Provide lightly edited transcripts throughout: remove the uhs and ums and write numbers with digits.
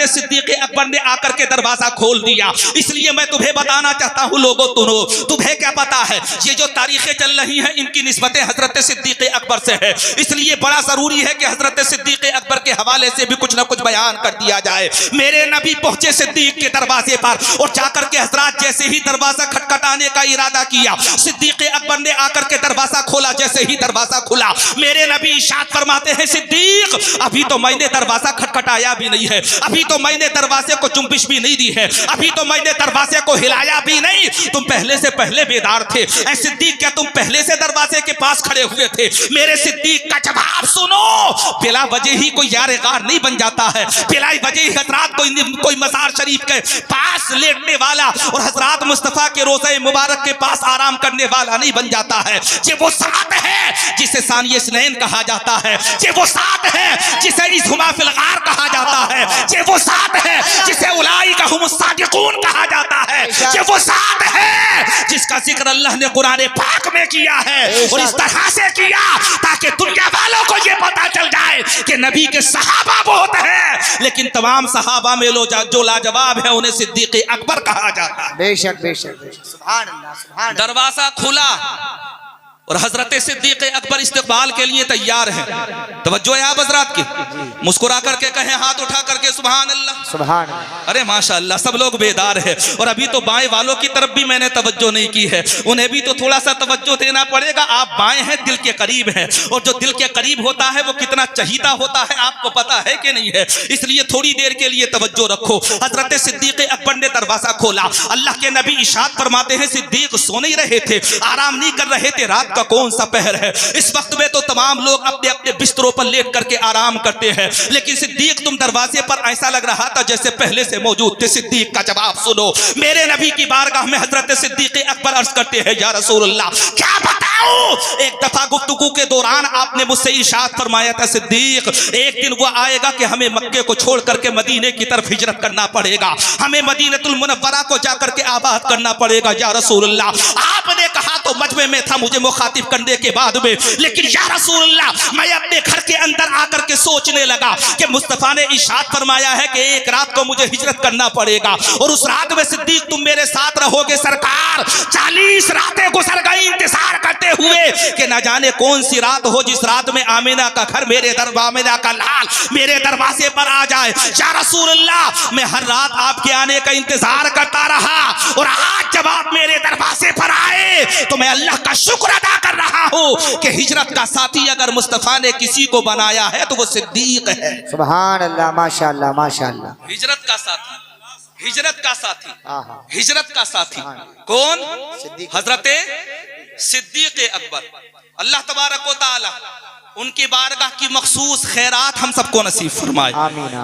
हजरत सिद्दीक अकबर ने आकर के दरवाजा खोल दिया। इसलिए मैं तुम्हें बताना चाहता हूँ लोगों, तुम्हें क्या पता है ये जो तारीखें चल रही हैं इनकी निस्बतें हजरत सिद्दीक अकबर से है। इसलिए बड़ा जरूरी है कि हजरत सिद्दीक अकबर के हवाले से भी कुछ ना कुछ बयान कर दिया जाए। मेरे नबी पहुंचे सिद्दीक के दरवाजे पर और जाकर के हजरत जैसे ही दरवाजा खटखटाने का इरादा किया, सिद्दीक अकबर ने आकर के दरवाजा खोला। जैसे ही दरवाजा खुला, मेरे नबी इरशाद फरमाते हैं, सिद्दीक अभी तो मैंने दरवाजा खटखटाया भी नहीं है, अभी तो मैंने दरवाजे को जुम्बिश भी नहीं दी है, अभी तो मैंने दरवाजे को हिलाया भी नहीं, तुम पहले से पहले बेदार थे। ऐ सिद्दीक, क्या तुम पहले से दरवाजे के पास खड़े हुए थे? मेरे सिद्दीक का जवाब सुनो, बिला वजह ही कोई यार गार नहीं बन जाता है, बिला वजह ही हजरात कोई मज़ार शरीफ के पास लेटने वाला और हजरात मुस्तफा के रोज़े मुबारक के पास आराम करने वाला नहीं बन जाता है। ये वो साथ है जिसे सानिए स्नैन कहा जाता है, ये वो साथ है जिसे इज़हुमा फिल गार कहा जाता है, ये वो साथ है जिसे उलाइका हुमुस सादिकून कहा जाता है, ये वो साथ है जिसका जिक्र अल्लाह ने कुरान पाक में किया है और इस तरह से किया ताकि दुनिया वालों को ये पता चल जाए कि नबी के सहाबा बहुत हैं, लेकिन तमाम सहाबा में जो लाजवाब है उन्हें सिद्दीक अकबर कहा जाता है। बेशक बेशक बेशक, सुभान अल्लाह सुभान अल्लाह। दरवाजा खुला और हजरत सिद्दीक अकबर इस्तकबाल के लिए तैयार है। तवज्जो है आप हजरात की, मुस्कुरा करके कहें, हाथ उठा करके सुभान अल्लाह सुभान अल्लाह। अरे माशाअल्लाह, सब लोग बेदार है। और अभी तो बाएं वालों की तरफ भी मैंने तवज्जो नहीं की है, उन्हें भी तो थोड़ा सा तवज्जो देना पड़ेगा। आप बाएं हैं, दिल के करीब हैं, और जो दिल के करीब होता है वो कितना चहीता होता है आपको पता है कि नहीं है? इसलिए थोड़ी देर के लिए तवज्जो रखो। हजरत सिद्दीक अकबर ने दरवाजा खोला। अल्लाह के नबी इरशाद फरमाते हैं, सिद्दीक सो नहीं रहे थे, आराम नहीं कर रहे थे, रात का कौन सा पहर है, इस वक्त में तो तमाम लोग अपने अपने बिस्तरों पर लेट करके आराम करते हैं, लेकिन सिद्दीक तुम दरवाजे पर ऐसा लग रहा था जैसे पहले से मौजूद थे। सिद्दीक का जवाब सुनो। मेरे नबी की बारगाह में हजरत सिद्दीक अकबर अर्ज करते हैं, या रसूल अल्लाह क्या बताऊं। एक दफा गुफ्तगू के दौरान आपने मुझसे इरशाद फरमाया था, सिद्दीक एक दिन वो आएगा कि हमें मक्के को छोड़ करके मदीने की तरफ हिजरत करना पड़ेगा, हमें मदीनतुल मुनव्वरा को जाकर के आबाद करना पड़ेगा। या रसूल अल्लाह आपने कहा तो मजमे में था मुझे मुखातिब करने के बाद में, लेकिन या रसूल अल्लाह मैं अपने घर के अंदर आकर के सोचने लगा कि मुस्तफा ने इरशाद फरमाया है कि एक रात को मुझे हिजरत करना पड़ेगा और उस रात में सिद्दीक तुम मेरे साथ रहोगे। सरकार 40 रातें गुजर गई इंतजार करते हुए कि न जाने कौन सी रात हो जिस रात में आमिना का घर आमिना का लाल मेरे दरवाजे पर आ जाए। या रसूल अल्लाह मैं हर रात आपके आने का इंतजार करता रहा और आज जब आप मेरे दरवाजे पर आए तो मैं अल्लाह का शुक्र अदा कर रहा हूँ कि हिजरत का साथी अगर मुस्तफा ने किसी को बनाया है तो वो सिद्दीक है। सुभान अल्लाह, माशाअल्लाह माशाअल्लाह। हिजरत का साथी, हिजरत का साथी, हिजरत का साथी कौन? हजरत सिद्दीक अकबर। अल्लाह तबारक व तआला उनकी बारगाह की मखसूस खैरात हम सबको नसीब फरमाए,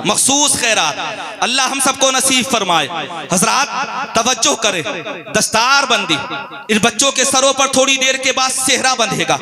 मखसूस खैरात अल्लाह हम सबको नसीब फरमाए। हजरात तवज्जो करें, दस्तार बंदी इन बच्चों के सरों पर थोड़ी देर के बाद सेहरा बंधेगा।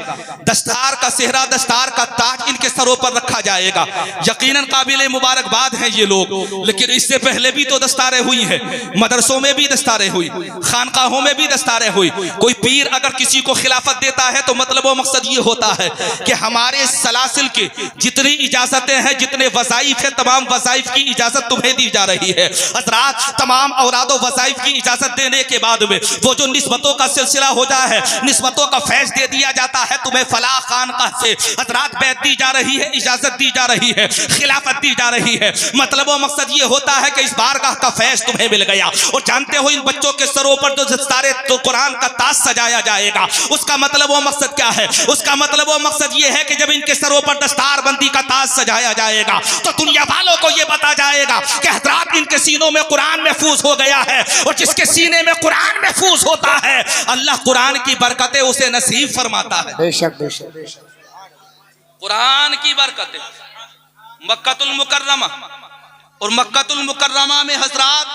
दस्तार का सेहरा, दस्तार का ताज इनके सरों पर रखा जाएगा। यकीनन काबिल मुबारकबाद हैं ये लोग, लेकिन इससे पहले भी तो दस्तारें हुई हैं, मदरसों में भी दस्तारें हुई, खानकाहों में भी दस्तारें हुई। कोई पीर अगर किसी को खिलाफत देता है तो मतलब व मकसद ये होता है कि हमारे सलासिल के जितनी इजाजतें हैं, जितने वज़ाइफ है, तमाम वज़ाइफ की इजाजत तुम्हें दी जा रही है। हज़रात तमाम औलादो वज़ाइफ की इजाजत देने के बाद में वो जो निस्बतों का सिलसिला हो जाए है, निस्बतों का फैज दे दिया जाता है तुम्हें फलाह खानकाह से। हज़रात बैत दी जा रही है, इजाजत दी जा रही है, खिलाफत दी जा रही है। मतलब व मकसद ये होता है कि इस बारगाह का फैज तुम्हें मिल गया। और जानते हो इन बच्चों के सरों पर जो दस्तारे तो कुरान का ताज सजाया जाएगा, उसका मतलब व मकसद क्या है? उसका मतलब व मकसद ये है कि जब इनके सरों पर दस्तार बंदी का ताज सजाया जाएगा तो दुनिया वालों को यह बता जाएगा कि हजरात इनके सीनों में कुरान महफूज हो गया है। और जिसके सीने में कुरान महफूज होता है अल्लाह कुरान की बरकतें उसे नसीब फरमाता है। बेशक बेशक बेशक, कुरान की बरकतें। मक्कातुल मुकर्रमा और मक्कातुल मुकर्रमा में हजरात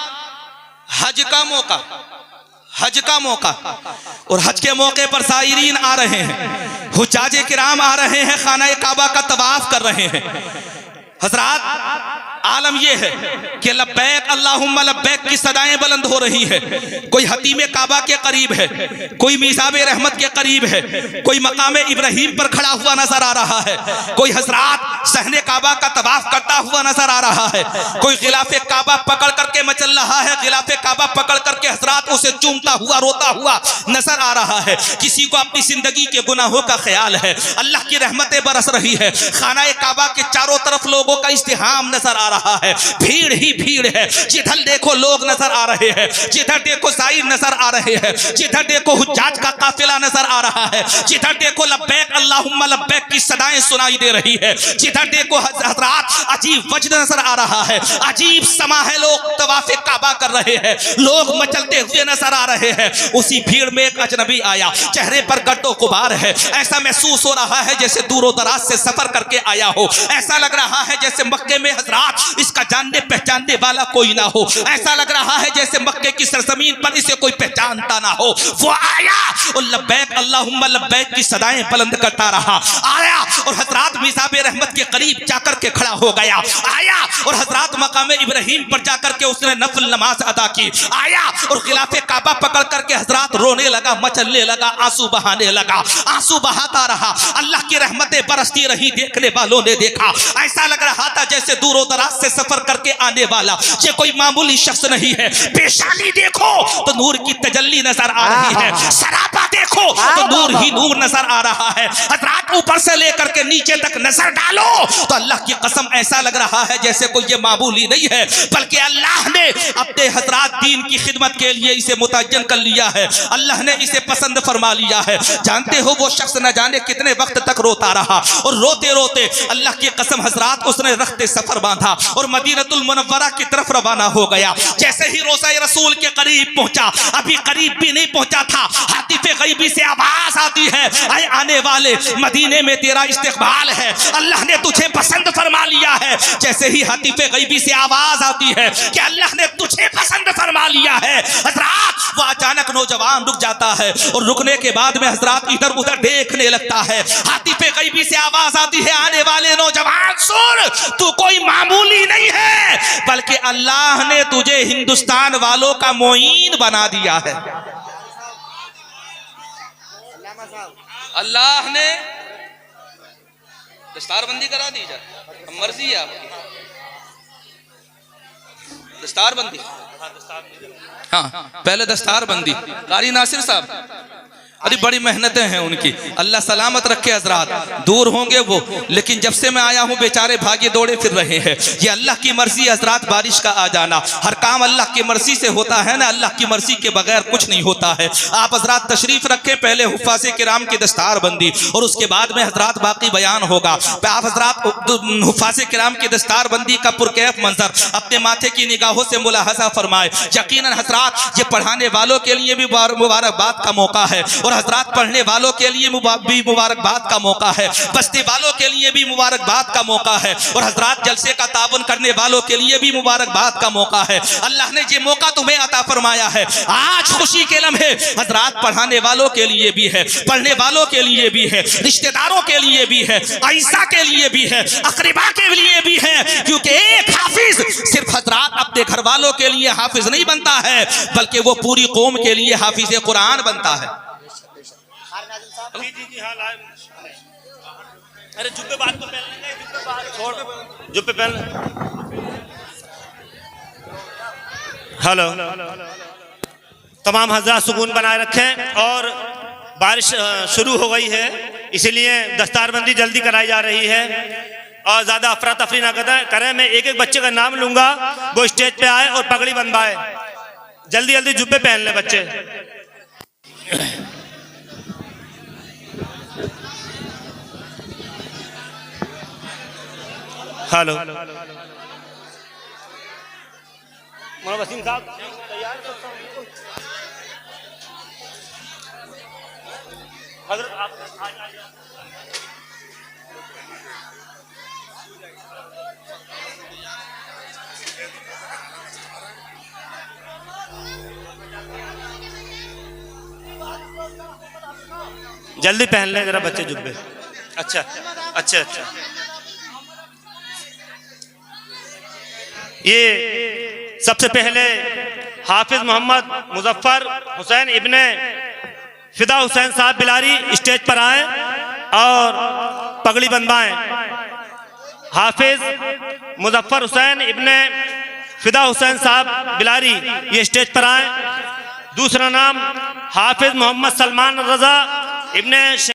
हज का मौका, हज का मौका और हज के मौके पर ज़ायरीन आ रहे हैं, हुज्जाज किराम आ रहे हैं, खाना काबा का तवाफ कर रहे हैं। हजरात आलम यह है कि लब्बैक अल्लाहुम्मा लब्बैक की सदाएं बुलंद हो रही है। कोई हतीम काबा के करीब है, कोई मीज़ाब रहमत के करीब है, कोई मकाम इब्राहिम पर खड़ा हुआ नजर आ रहा है, कोई हजरात सहने काबा का तवाफ करता हुआ नजर आ रहा है, कोई गिलाफे काबा पकड़ करके मचल रहा है, गिलाफे काबा पकड़ करके हजरात उसे चूमता हुआ रोता हुआ नजर आ रहा है। किसी को अपनी जिंदगी के गुनाहों का ख्याल है, अल्लाह की रहमतें बरस रही है, खाना काबा के चारों तरफ लोगों का इज्तिहाम नजर आ रहा है, भीड़ ही भीड़ है, जिधर देखो लोग नजर आ रहे हैं, जिधर देखो साइर नजर आ रहे हैं, जिधर देखो हुज्जाज का काफिला नजर आ रहा है, जिधर देखो लब्बैक अल्लाहुम्मा लब्बैक की सदाएं सुनाई दे रही है, जिधर देखो हजरात अजीब वजद नजर आ रहा है, अजीब समा है, लोग तवाफे काबा कर रहे हैं, लोग मचलते हुए नजर आ रहे हैं। उसी भीड़ में एक अजनबी आया, चेहरे पर गर्दो गुबार है, ऐसा महसूस हो रहा है जैसे दूरों दराज से सफर करके आया हो, ऐसा लग रहा है जैसे मक्के में हजरात इसका जानने पहचानने वाला कोई ना हो, ऐसा लग रहा है जैसे मक्के की सरजमीन पर इसे कोई पहचानता ना हो। वो आया और लब्बैक अल्लाहुम्मा लब्बैक की सदाएं बुलंद करता रहा, आया और हजरात मीज़ाब रहमत के करीब जाकर के खड़ा हो गया, आया और हजरात मकाम इब्राहिम पर जाकर के उसने नफल नमाज अदा की, आया और खिलाफे काबा पकड़ करके हजरात रोने लगा, मचलने लगा, आंसू बहाने लगा, आंसू बहाता रहा, अल्लाह की रहमतें बरसती रही। देखने वालों ने देखा, ऐसा लग रहा था जैसे दूरों दराज से सफर करके आने वाला ये कोई मामूली शख्स नहीं है। पेशानी देखो तो नूर की तजल्ली नजर आ रही है, सरापा देखो तो नूर ही नूर नजर आ रहा है। हजरात ऊपर से लेकर के नीचे तक नजर डालो तो अल्लाह की कसम ऐसा लग रहा है जैसे कोई ये मामूली नहीं है, बल्कि अल्लाह ने अपने हजरात दीन की खिदमत के लिए इसे मुतअज्जन कर लिया है, अल्लाह ने इसे पसंद फरमा लिया है। जानते हो वो शख्स न जाने कितने वक्त तक रोता रहा और रोते रोते अल्लाह की कसम हजरात उसने रखते सफर बांधा और मदीनतुल मुनव्वरा की तरफ रवाना हो गया। जैसे ही रोज़ा रसूल के करीब पहुंचा, अभी करीब भी नहीं पहुंचा था, हातिफे गैबी से आवाज आती है, आए आने वाले मदीने में तेरा इस्तकबाल है, अल्लाह ने तुझे पसंद फरमा लिया है। जैसे ही हातिफे गैबी से आवाज आती है कि अल्लाह ने तुझे पसंद फरमा लिया है, हजरात वो अचानक नौजवान रुक जाता है और रुकने के बाद में हजरात इधर उधर देखने लगता है। हातिफे गैबी से आवाज आती है, आने वाले नौजवान सुन, तू कोई मामूली नहीं है, बल्कि अल्लाह ने तुझे हिंदुस्तान वालों का मोइन बना दिया है। अल्लाह ने दस्तारबंदी करा दी जाए, मर्जी है आपकी। दस्तारबंदी, हाँ पहले दस्तारबंदी। कारी नासिर साहब, अरे बड़ी मेहनतें हैं उनकी, अल्लाह सलामत रखे। हजरात दूर होंगे वो, लेकिन जब से मैं आया हूँ बेचारे भागे दौड़े फिर रहे हैं। ये अल्लाह की मर्जी हजरात, बारिश का आ जाना, हर काम अल्लाह की मर्जी से होता है ना, अल्लाह की मर्जी के बगैर कुछ नहीं होता है। आप हजरात तशरीफ रखें, पहले हुफ़ाज़े किराम की दस्तारबंदी और उसके बाद में हजरात बाकी बयान होगा। आप हजरात हुफ़ाज़े किराम की दस्तारबंदी का पुरकैफ मंजर अपने माथे की निगाहों से मुलाहज़ा फरमाए। यकीनन हजरात ये पढ़ाने वालों के लिए भी मुबारकबाद का मौका है और हजरात पढ़ने वालों के लिए भी मुबारकबाद का मौका है, बस्ती वालों के लिए भी मुबारकबाद का मौका है और हजरात जलसे का ताबन करने वालों के लिए भी मुबारकबाद का मौका है। अल्लाह ने ये मौका तुम्हें अता फरमाया है। आज खुशी के लम्हे हजरात पढ़ाने वालों के लिए भी है, पढ़ने वालों के लिए भी है, रिश्तेदारों के लिए भी है, आइसा के लिए भी है, अकरीबा के लिए भी है, क्योंकि एक हाफिज सिर्फ हजरात अपने घर वालों के लिए हाफिज नहीं बनता है, बल्कि वो पूरी कौम के लिए हाफिज कुरान बनता है। जी जी जी हाँ लाइव। अरे जुब्बे बात को पहन लेंगे, जुब्बे बात छोड़, जुब्बे पहन। हेलो, तमाम हज़रात सुकून बनाए रखें और बारिश शुरू हो गई है, इसीलिए दस्तारबंदी जल्दी कराई जा रही है और ज़्यादा अफरा तफरी ना करें। मैं एक एक बच्चे का नाम लूँगा, वो स्टेज पे आए और पगड़ी बंधवाए। जल्दी जल्दी जुब्बे पहन ले बच्चे। हेलो, मौलाना वसीम साहब तैयार हैं? हज़रत आप जल्दी पहन लें जरा बच्चे जुब्बे। अच्छा अच्छा अच्छा ये सबसे पहले हाफिज मोहम्मद मुजफ्फर हुसैन इब्ने फिदा हुसैन साहब बिलारी स्टेज पर आए और पगड़ी बंधवाएं। हाफिज मुजफ्फर हुसैन इब्ने फिदा हुसैन साहब बिलारी ये स्टेज पर आए। दूसरा नाम हाफिज मोहम्मद सलमान रजा इब्ने